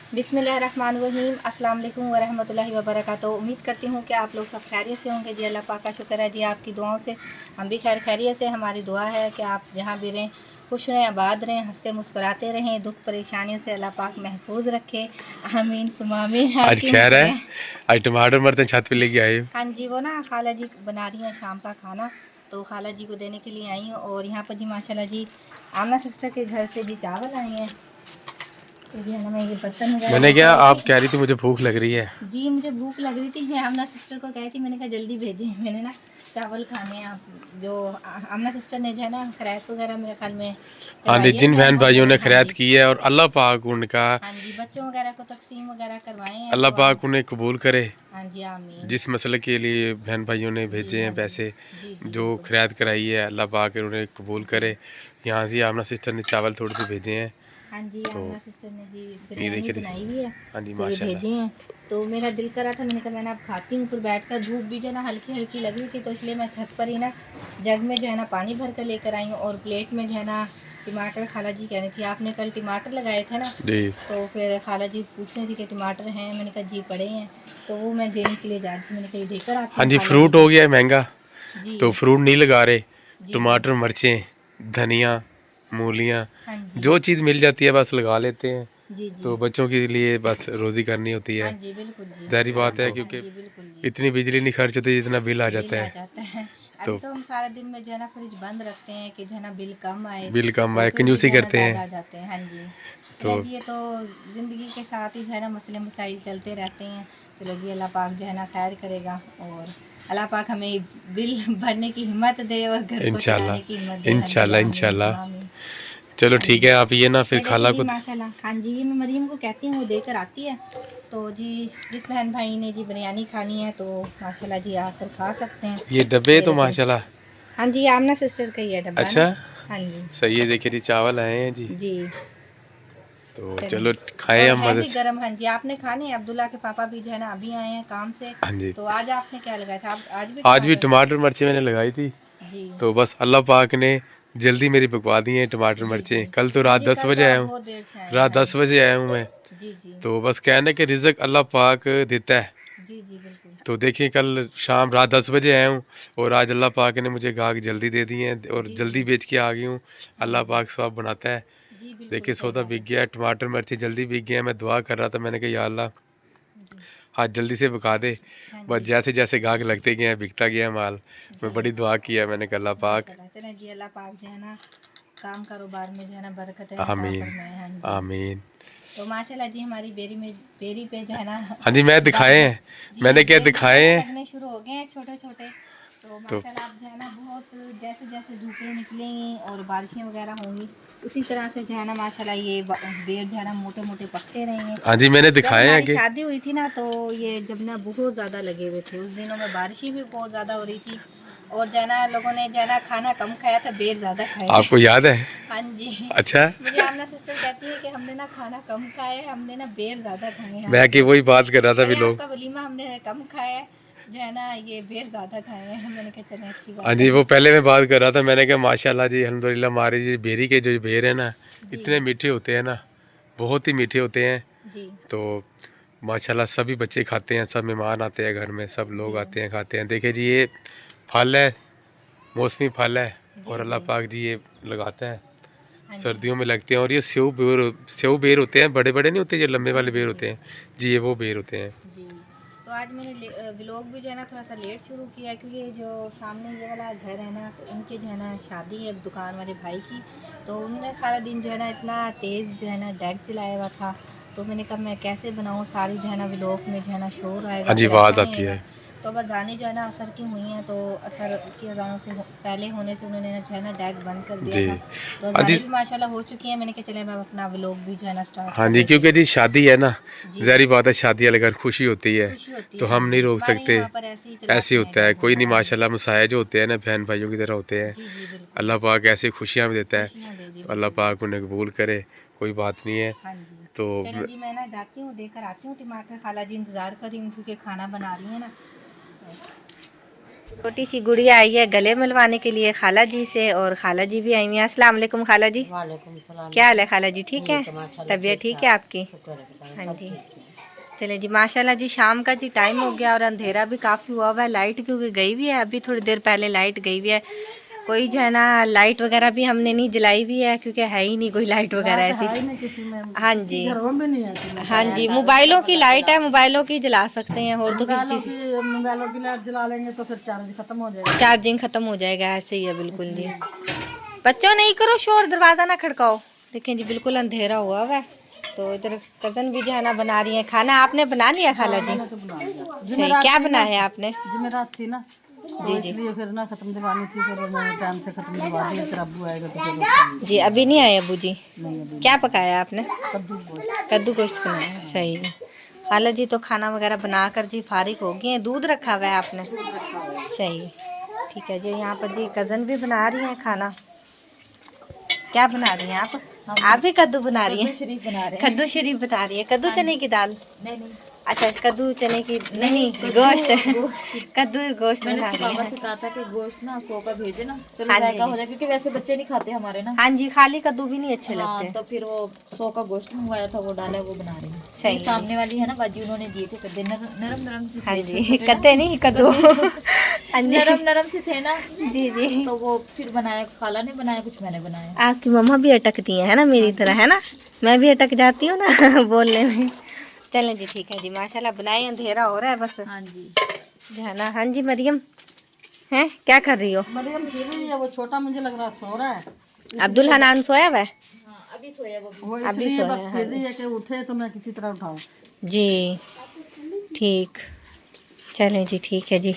बिस्मिल्लाहिर्रहमानिर्रहीम, अस्सलाम वालेकुम वरहमतुल्लाहि वबरकातुहू। उम्मीद करती हूँ कि आप लोग सब खैरियत से होंगे। जी अल्लाह पाक का शुक्र है जी, आपकी दुआओं से हम भी खैरियत से। हमारी दुआ है कि आप जहाँ भी रहें खुश रहें, आबाद रहें, हंसते मुस्कुराते रहें, दुख परेशानियों से अल्लाह पाक महफूज रखे। आमीन सुमा आमीन। आज खैर है, आज टमाटर मरते छत पे लेके आए। हाँ जी, वो ना खाला जी बना रही हैं शाम का खाना, तो खाला जी को देने के लिए आई हूँ। और यहाँ पर जी माशाल्लाह जी आमना सिस्टर के घर से जी चावल आए हैं। तो जी हमें ये बर्तन वगैरह मैंने क्या, लेके आप कह रही थी मुझे भूख लग रही है। जी मुझे भूख लग रही थी, मैं आमना सिस्टर को कही थी, मैंने कहा जल्दी भेजें, मैंने ना चावल खाने हैं। आप जो आमना सिस्टर ने जो है ना खैरात वगैरह मेरे ख्याल में हाँ जी, करवाई है जिन बहन भाइयों वगैरह। ने हाँ खैरात जी, की है और अल्लाह पाक उनका, हाँ जी, बच्चों वगैरह को तकसीम वगैरह करवाए हैं। अल्लाह तो पाक उन्हें कबूल करे। हाँ जी आमीन। जिस मसले के लिए बहन भाइयों ने जी भेजे हाँ हैं जी, पैसे, जी जी जो बिल्कुल। खैरात कराई है, अल्लाह पाक उन्हें कबूल जी करे। यहाँ से आमना सिस्टर ने चावल थोड़े से भेजे हैं। हाँ जी, तो आमना सिस्टर ने जी ये बिरयानी देखिए, बनाई हुई है, हाँ जी तो ये माशाल्लाह। भेजे हैं। तो मेरा दिल करा था, मैंने कहा मैं ना अब खाती हूँ। फिर बैठकर धूप भी जो है ना हल्की हल्की लग रही थी, तो इसलिए मैं छत पर ही ना जग में जो है ना पानी भर कर लेकर आई हूँ। और प्लेट में जो है ना टमाटर, खाला जी कह रही थी आपने कल टमाटर लगाए थे ना, जी तो फिर खाला जी पूछ रही थी कि टमाटर हैं, मैंने कहा जी पड़े हैं। तो वो मैं देने के लिए जा रही थी, मैंने कहा ये देकर आती हाँ हूँ जी, खाला जी फ्रूट हो को। गया है महंगा, जी तो फ्रूट नहीं लगा रहे। जी जी टमाटर, मिर्चें, धनिया, मूलियाँ, हाँ जी, जो चीज़ मिल जाती है बस लगा लेते हैं। जी जी तो बच्चों के लिए बस रोज़ी करनी होती हाँ है। जी बिल्कुल जी, ज़ाहिर बात है, हाँ क्योंकि जी बिल्कुल जी। इतनी बिजली नहीं खर्च होती जितना बिल आ बिल जाता आ है। जाता है। अभी तो तो हम सारा दिन में जो है ना फ्रिज बंद रखते हैं कि जो है ना बिल कम आए, बिल कम तो आए, फिर भी कंजूसी जो है ना करते ज़्यादा हैं। आ जाते हैं। हाँ जी, चलो तो जी, ये तो ज़िंदगी के साथ ही जो है ना मसले मसाइल चलते रहते हैं। चलो जी, अल्लाह पाक जो है ना खैर करेगा, और अल्लाह पाक हमें बिल भरने की हिम्मत दे और घर को चलाने की हिम्मत इंशाल्लाह दे। हाँ जी इंशाल्लाह आमीन इंशाल्लाह। सुमा आमीन। चलो हाँ ठीक जी, है, आप ये ना फिर ये देखिए खाला जी को। माशाल्लाह। हाँ जी, ये मैं मरीम को कहती हूँ वो देकर आती है। तो जी जिस बहन भाई ने जी बिरयानी खानी है तो माशाल्लाह जी आकर खा सकते हैं। ये डब्बे ये तो देखें, माशाल्लाह। हाँ जी आमना सिस्टर का ही है डब्बा ना। अच्छा, हाँ जी, सही है। देखिए जी, चावल आए हैं जी। जी तो चलें। चलो खाएं और हम है मज़े भी से। गरम। हाँ जी, आपने खाने हैं? अब्दुल्ला के पापा भी जो है ना अभी आए हैं काम से। हाँ जी, तो आज आपने क्या लगाया था? आप आज भी आज भी टमाटर? टमाटर मिर्ची मैंने लगाई थी। जी तो बस अल्लाह पाक ने जल्दी मेरी पकवा दी है टमाटर जी जी, मिर्चें। कल तो हाँ रात जी, 10 कल तो बजे आप आया हूँ। बहुत देर से आए हैं। रात हाँ 10 बजे आया हूँ मैं। जी जी जी तो बस कहने के रिज़्क अल्लाह पाक देता है। जी जी बिल्कुल। तो देखिए, कल शाम रात 10 बजे आया हूँ और आज अल्लाह पाक ने मुझे गाहक जल्दी दे दिए हैं और जी जी जल्दी बेच के आ गई हूँ। हाँ अल्लाह जी पाक सवाब बनाता है। जी बिल्कुल देखिए, सही सौदा बात बिक है। गया है, टमाटर मिर्ची जल्दी बिक गया है। मैं दुआ कर रहा था, मैंने कहा या अल्लाह जी आज जल्दी से बिका दे। हाँ बस जी जैसे जैसे गाहक लगते गए हैं बिकता गया माल। मैं जी बड़ी दुआ किया है, मैंने कहा अल्लाह पाक माशाल्लाह। चलें जी, अल्लाह पाक जो है ना काम कारोबार में जो है ना बरकतें अता आमीन फरमाए। हाँ जी, आमीन। तो माशाल्लाह जी हमारी बेरी पे जो है ना हाँ जी, मैं दिखाए हैं। जी मैंने क्या बेर भी जो है दिखाए ना हैं। लगने शुरू हो गए हैं छोटे छोटे। तो तो माशाल्लाह आप जो है ना बहुत जैसे जैसे धूपें निकलेंगी और बारिशें वगैरह होंगी, उसी तरह से जो है ना माशाल्लाह ये बेर जो है ना मोटे मोटे पकते रहेंगे। हाँ जी, मैंने जब दिखाए हैं हमारी कि शादी हुई थी ना, तो ये जब ना बहुत ज़्यादा लगे हुए थे, उस दिनों में बारिशें भी बहुत ज़्यादा हो रही थी, और जो है ना लोगों ने जो है ना खाना कम खाया था, बेर ज़्यादा खाए थे। आपको याद है। हाँ जी, अच्छा, मुझे आमना सिस्टर कहती है कि हमने ना खाना कम खाया है, हमने ना बेर ज़्यादा खाए हैं मैं कि आपके। वही बात कर रहा था कह अभी रहे हैं लोग। आपका वलीमा हमने कम खाया है, जो है ना ये बेर ज़्यादा खाए हैं। मैंने कहा चलें अच्छी हाँ बात जी, है। वो पहले मैं बात कर रहा था, मैंने कहा माशाल्लाह जी अल्हम्दुलिल्लाह, हमारे जी बेरी के जो बेर है ना, जी इतने मीठे होते हैं ना, बहुत ही मीठे होते हैं। जी तो माशाल्लाह सभी बच्चे खाते हैं, सब मेहमान आते हैं घर में, सब जी लोग आते हैं खाते हैं। देखिए जी, ये फल है, मौसमी फल है जी और अल्लाह जी पाक जी ये लगाता है। हाँ जी सर्दियों में लगते हैं और ये सेव बेर होते हैं, बड़े बड़े नहीं होते, जो लंबे जी वाले जी बेर जी होते हैं जी, ये वो बेर होते हैं। जी। तो आज मैंने व्लॉग भी जो है ना थोड़ा सा लेट शुरू किया है, क्योंकि जो सामने ये वाला घर है ना, तो उनके जो है ना शादी है दुकान वाले भाई की। तो उन्होंने सारा दिन जो है ना इतना तेज़ जो है ना डेक चलाया हुआ था, तो मैंने कहा मैं कैसे बनाऊँ, सारी जो है ना व्लॉग में जो है ना शोर हाँ आएगा, जी, फिर अच्छा आवाज़ नहीं आती आएगा। है। तो बस जाने जो है ना असर की हुई हैं, तो असर की अजानों से पहले होने से उन्होंने जो है ना डेक बंद कर दिया जी, था। तो हाँ जी, अजानें भी माशाल्लाह हो चुकी हैं। मैंने कहा चले मैं अपना व्लॉग भी जो है ना स्टार्ट हाँ कर जी, लेती क्योंकि हूँ। जी शादी है ना, जी ज़ाहिर बात है, शादी वाले घर खुशी होती है, खुशी होती तो है। हाँ हम नहीं जी, रोक हमारे सकते। यहाँ पर ऐसे ही ऐसे चलाते ही हैं होता घर है, कोई में। नहीं, हाँ जी, माशाल्लाह मसाया जो होते हैं ना बहन भाइयों की तरह होते हैं। जी जी बिल्कुल। अल्लाह पाक ऐसी खुशियाँ भी देता है, खुशियाँ दे जी तो अल्लाह बिल्कुल जी। पाक उन्हें कबूल करे, कोई बात नहीं है। हाँ जी, तो चलें जी, मैं ना जाती हूँ देकर आती हूँ टमाटर। खाला जी इंतज़ार कर रही हूँ क्योंकि खाना बना रही है ना। छोटी सी गुड़िया आई है गले मिलवाने के लिए खाला जी से, और खाला जी भी आई हुई हैं। अस्सलाम वालेकुम खाला जी। वालेकुम सलाम। क्या हाल है खाला जी, ठीक है? ठीक है माशाल्लाह, तबीयत ठीक है ठाक। आपकी? शुक्र है खुदा का, हाँ सब जी। ठीक है। चले जी, माशाल्लाह जी, शाम का जी टाइम हो गया और अंधेरा भी काफ़ी हुआ हुआ है। लाइट क्योंकि गई हुई है, अभी थोड़ी देर पहले लाइट गई हुई है। कोई जो है ना लाइट वगैरह भी हमने नहीं जलाई हुई है, क्योंकि है ही नहीं कोई लाइट वगैरह ऐसी। हाँ जी, हाँ जी, मोबाइलों की लाइट है, मोबाइलों की जला सकते हैं, और तो किसी चीज़ मोबाइलों की लाइट जला लेंगे तो फिर चार्ज खत्म हो जाएगा। चार्जिंग ख़त्म हो जाएगा, ऐसे ही है बिल्कुल जी। बच्चों नहीं करो शोर, दरवाज़ा ना खड़काओ। देखें जी बिल्कुल अंधेरा हुआ हुआ है। तो इधर कज़न भी जो है ना बना रही है खाना। आपने बना लिया खाला जी? तो बना लिया। सही, क्या बनाया है आपने? जुमेरात थी ना, तो जी जी इसलिए फिर ना खत्म दिलवानी थी, फिर मैंने टाइम से खत्म दिलवा दी। फिर अब्बू आएगा तो फिर जी, अभी नहीं आए अबू जी? नहीं अभी क्या पकाया आपने? कद्दू गोश्त। कद्दू गोश्त बनाया, सही है। खाला जी तो खाना वगैरह बना कर जी फारिग हो गए हैं। दूध रखा हुआ है आपने? सही, ठीक है जी। यहाँ पर जी कज़न भी बना रही हैं खाना। क्या बना रही हैं आप भी कद्दू बना रही हैं? शरीफ बना रहे कद्दू शरीफ बता रही है। कद्दू चने की दाल? नहीं नहीं, अच्छा, कद्दू चने की नहीं, गोश्त कद्दू गोश्त मैंने बना इसके रही पापा है। से कहा था कि गोश्त ना 100 का भेजे ना, चलो हाँ जी, जायका हो जाए, क्योंकि वैसे बच्चे नहीं खाते हमारे ना। हाँ जी, खाली कद्दू भी नहीं अच्छे हाँ, लगते। तो फिर वो 100 का गोश्त मंगवाया था, वो डाला, वो बना रही है। सही ये सामने वाली है ना बाजी, उन्होंने दिए थे कद्दे, नरम नरम से हाँ थे, जी, छोटे-छोटे ना। कद्दे नहीं कद्दू हाँ जी, नरम नरम से थे ना, जी जी। तो वो फिर बनाया, खाला ने बनाया, कुछ मैंने बनाया। आपकी मम्मा भी अटकती है ना मेरी तरह, है ना? मैं भी अटक जाती हूँ ना बोलने में। चलें जी, ठीक है जी, माशाल्लाह बनाए। अंधेरा हो रहा है बस, हाँ जी, जो है ना। हाँ जी मरियम, हैं क्या कर रही हो? मरियम फिर रही है, वो छोटा मुझे लग रहा सो रहा है। अब्दुल हनान सोया हुआ है? हाँ, अभी सोया वो अभी इसलिए सोया बस है, फिर हाँ रही है कि उठे तो मैं किसी तरह उठाऊं। जी, ठीक। चलें जी, ठीक है जी।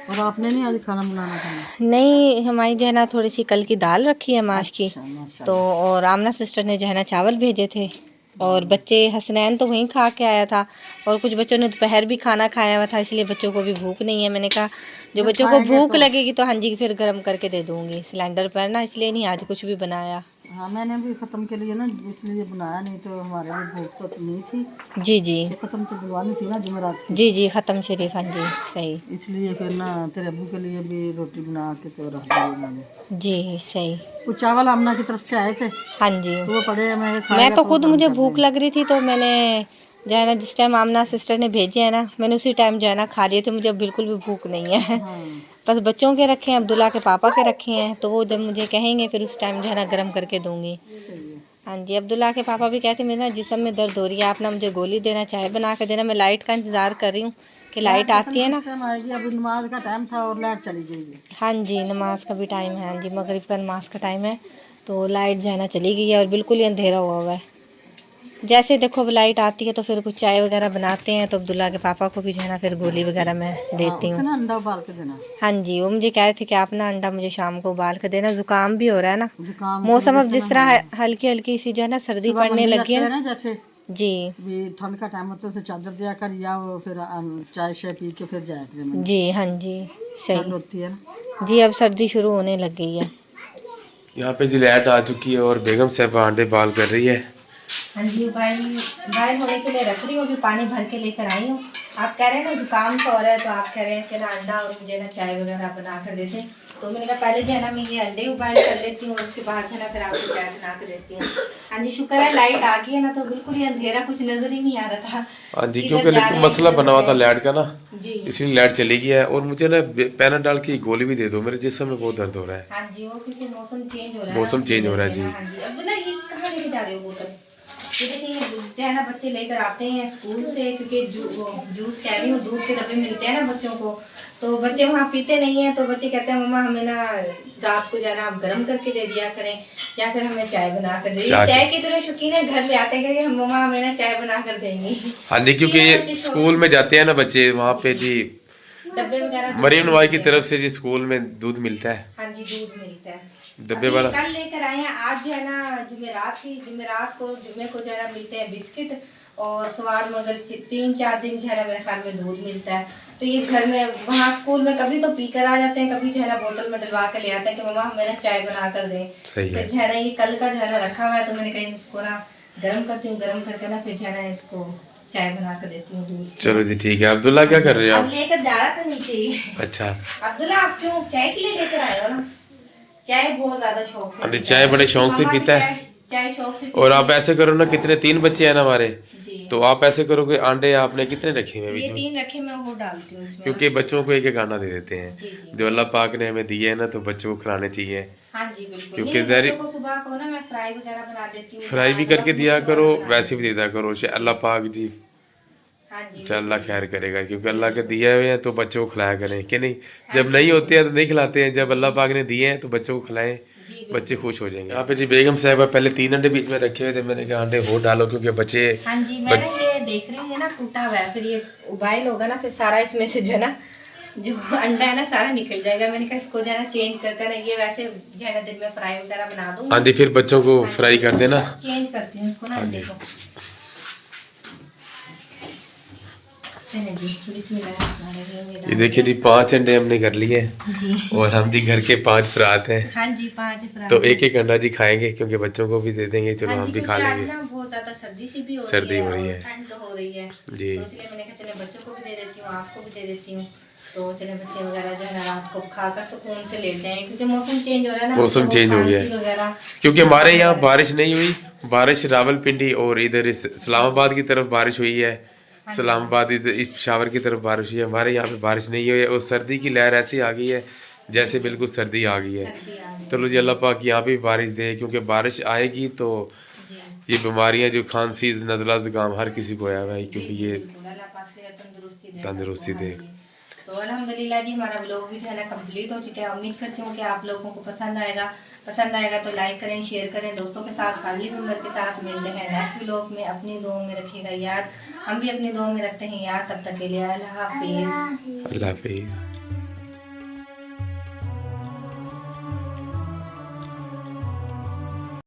और आपने नहीं आज खाना बनाना था? नहीं, हमारी जो है ना थोड़ी सी कल की दाल रखी है माश की, अच्छा, माशाल्लाह। तो और आमना सिस्टर ने जो है ना चावल भेजे थे, और बच्चे हसनैन तो वहीं खा के आया था, और कुछ बच्चों ने दोपहर भी खाना खाया हुआ था, इसलिए बच्चों को भी भूख नहीं है। मैंने कहा जो जब बच्चों को खाएंगे भूख तो लगेगी तो हाँ जी फिर गर्म करके दे दूँगी सिलेंडर पर ना, इसलिए नहीं आज कुछ भी बनाया। हाँ, मैंने भी ख़त्म के लिए ना इसलिए बनाया, नहीं तो हमारे भी भूख तो नहीं थी। जी जी ये ख़त्म तो दिलवानी थी ना जुमेरात की, जी जी, ख़त्म शरीफ, हाँ जी सही, इसलिए फिर ना तेरे अब्बू के लिए भी रोटी बना के तो रख दी मैंने। जी सही। कुछ चावल आमना की तरफ से आए थे, हाँ जी, तो वो पड़े हैं, मैं मैं खाएगा तो तो खुद, गर्म मुझे कर भूख देंगे। लग रही थी तो मैंने जो है ना जिस टाइम आमना सिस्टर ने भेजे हैं ना, मैंने उसी टाइम जो है ना खा लिए थे। मुझे अब बिल्कुल भी भूख नहीं है। हाँ, बस बच्चों के रखे हैं, अब्दुल्ला के पापा के रखे हैं, तो वो जब मुझे कहेंगे फिर उस टाइम जो है ना गर्म करके दूंगी। सही है। हाँ जी, अब्दुल्ला के पापा भी कहते मेरे ना जिस्म में दर्द हो रही है, आप ना मुझे गोली देना, चाय बना कर देना। मैं लाइट का इंतज़ार कर रही हूँ कि लाइट आती है ना। टाइम आएगी, अभी नमाज का टाइम था और लाइट चली जाएगी। हाँ जी, नमाज का भी टाइम है, हाँ जी मगरिब का नमाज का टाइम है, तो लाइट जो है ना चली गई है और बिल्कुल ही अंधेरा हुआ हुआ है। जैसे देखो अब लाइट आती है तो फिर कुछ चाय वगैरह बनाते हैं, तो अब्दुल्ला के पापा को भी जो है ना फिर गोली वगैरह मैं देती उसे हूँ। ना अंडा उबाल के देना। हाँ जी, वो मुझे कह रहे थे कि आप ना अंडा मुझे शाम को उबाल कर देना, ज़ुकाम भी हो रहा है ना, जुकाम की मौसम वजह अब से जिस ना, तरह हाँ, हल्की हल्की सी जो है ना सर्दी सुबह पड़ने मंडी लगी जाते है हैं ना, जैसे जी भी ठंड का टाइम होता है तो चादर दिया कर, या वो फिर चाय शाय पी के फिर जाया करें मंडी। जी, हाँ जी ठंड सही होती है ना। जी, अब सर्दी शुरू होने लग गई है। यहाँ पे जी लाइट आ चुकी है और बेगम साहब अंडे बाल कर रही है। हाँ जी, बॉयल होने के लिए रख रही हूँ, अभी पानी भर के लेकर आई हूँ। आप कह रहे हैं ना जुकाम सा हो रहा है, तो आप कह रहे हैं कि ना अंडा और मुझे ना चाय वगैरह बना कर देते, तो मैंने कहा पहले जो है ना मैं ये अंडे उबाल कर लेती हूँ, उसके बाद जो है ना फिर आपको चाय बना कर देती हूँ। हाँ जी, शुक्र है लाइट आ गई है ना, तो बिल्कुल ही अंधेरा, कुछ नज़र ही नहीं आ रहा था। हाँ जी, किधर क्योंकि जा रहे लेकिन हैं, मसला किधर बना हुआ था गए। लाइट का ना, जी इसलिए लाइट चली गई है। और मुझे ना पैनाडॉल की गोली भी दे दो, मेरे जिस्म में बहुत दर्द हो रहा है। हाँ जी, वो क्योंकि मौसम चेंज हो रहा है ना, मौसम उस चेंज हो वजह रहा है से जी। ना। हाँ जी, अब्दुल्ला ये कहाँ लेके जा रहे हो बोतल? ये देखिए जो है ना बच्चे लेकर आते हैं स्कूल से, क्योंकि जूस कह रही हूँ, दूध के डब्बे मिलते हैं ना बच्चों को, तो बच्चे वहाँ पीते नहीं हैं, तो बच्चे कहते हैं मम्मा हमें ना रात को जाना आप गर्म करके दे दिया करें, या फिर हमें चाय बना कर दे। चाय के इतने शौकीन है, घर ले आते हैं कि हम मम्मा हमें ना चाय बना कर देंगी। हाँ जी, क्योंकि ये स्कूल में जाते हैं ना बच्चे, वहाँ पे जी डब्बे वगैरह दूध मरीम के नवाई की मिलते हैं। तरफ से जी स्कूल में दूध मिलता है। हाँ जी, दूध मिलता है। डब्बे अभी वाला। कल लेकर आए हैं, आज जो है ना जुमेरात थी, जुमेरात को जुम्मे को जो है ना मिलते हैं बिस्किट, और सवार मगर 3-4 दिन जो है ना मेरे ख्याल में दूध मिलता है। तो ये घर में वहाँ स्कूल में कभी तो पी कर आ जाते हैं, कभी जो है ना बोतल में डलवा कर ले आते हैं कि मम्मा हमें ना चाय बना कर दें। सही है। फिर जो है ना ये कल का जो है ना रखा हुआ है, तो मैंने कहीं इसको ना गर्म करती हूँ, गर्म करके ना फिर जो है ना इसको चाय बना कर देती हूँ दूध की। चलो जी ठीक है। अब्दुल्ला क्या कर रहे हो अब आप? लेकर जा रहा था नीचे ही। अच्छा, अब्दुल्ला आप क्यों चाय के लिए लेकर आए हो ना? चाय बहुत ज्यादा शौक से अरे पीता चाय है। बड़े शौक से मम्मा भी पीता है। चाय शौक से और पीती आप है। ऐसे करो ना, कितने 3 बच्चे हैं ना हमारे, जी तो आप ऐसे करो कि अंडे आपने कितने रखे हुए हैं ये बीच में, 3 रखे मैं वो डालती हूँ इसमें क्योंकि ना। बच्चों को एक एक अंडा दे देते हैं। जी जी जो अल्लाह पाक ने हमें दिया है ना, तो बच्चों को खिलाने चाहिए। हाँ जी बिल्कुल। क्योंकि नहीं जहरी बच्चों को सुबह को ना मैं फ्राई वगैरह बना देती हूँ, फ्राई भी या करके अदरक दिया मिर्च करो, वाला बना वैसे भी देती दे दिया करो। अल्लाह पाक जी, हूँ। हाँ जी चल अल्लाह बिल्कुल। खैर करेगा, क्योंकि अल्लाह के दिए हुए हैं तो बच्चों को खिलाया करें कि नहीं। हाँ जब जी नहीं बिल्कुल। होते हैं तो नहीं खिलाते हैं, जब अल्लाह पाक ने दिए हैं तो बच्चों को खिलाएं, जी बच्चे बिल्कुल। खुश हो जाएंगे। यहाँ पे जी बेगम साहिबा पहले 3 अंडे बीच में रखे हुए थे, मैंने कहा अंडे और डालो क्योंकि बच्चे हाँ जी मैंने ये देख रही हूँ ना टूटा हुआ है, फिर ये उबाइल होगा ना, फिर सारा इसमें से जो है ना जो अंडा है ना सारा निकल जाएगा। मैंने कहा इसको जो है ना चेंज कर कर ये वैसे जो है ना दिन में फ्राई वगैरह बना दूँ। हाँ जी, फिर बच्चों को फ्राई कर देना। चेंज करती हूँ इसको ना हाँ अंडे जी। को। चलिए जी ये देखिए जी 5 अंडे हमने कर लिए जी और हम जी घर के 5 फरात हैं, हाँ जी 5 तो एक एक अंडा जी खाएंगे क्योंकि बच्चों को भी दे देंगे। चलो हाँ हम जी भी खा क्योंकि आज लेंगे। ना बहुत ज्यादा सर्दी सी भी हो सर्दी रही हो है रही और है ठंड हो रही है, जी। तो इसलिए मैंने कहा चले बच्चों को भी दे देती हूँ, आपको भी दे देती हूँ, तो चले बच्चे वगैरह जो है ना रात को खाकर सुकून से लेट जाएं, क्योंकि मौसम चेंज हो रहा है ना, मौसम बच्चों को चेंज हो गया खांसी है वगैरह। क्योंकि हमारे यहाँ बारिश नहीं हुई। बारिश रावलपिंडी और इधर इस्लामाबाद की तरफ बारिश हुई है। इस्लामाबाद इधर इस पेशावर की तरफ बारिश हुई है। हमारे यहाँ पे बारिश नहीं हुई है और सर्दी की लहर ऐसी आ गई है जैसे बिल्कुल सर्दी आ गई है। सर्दी आ गई। चलो जी अल्लाह पाक यहाँ पे भी बारिश दे, क्योंकि बारिश आएगी तो जी ये बीमारियाँ जो खांसी नज़ला ज़ुकाम हर किसी को आया हुआ है, क्योंकि जी ये बिल्कुल। अल्लाह पाक से तंदुरुस्ती दे तंदुरुस्ती सबको। दे। हाँ जी। तो अल्हम्दुलिल्लाह जी हमारा ब्लॉग भी जो है ना कंप्लीट हो चुका है। उम्मीद करती हूँ कि आप लोगों को पसंद आएगा तो लाइक करें, शेयर करें दोस्तों के साथ, फैमिली मेम्बर के साथ। मिलते हैं नेक्स्ट ब्लॉग में। अपनी दुआओं में रखिएगा याद, हम भी अपनी दुआओं में रखते हैं याद। तब तक के लिए अल्लाह हाफिज़। अल्लाह हाफिज़।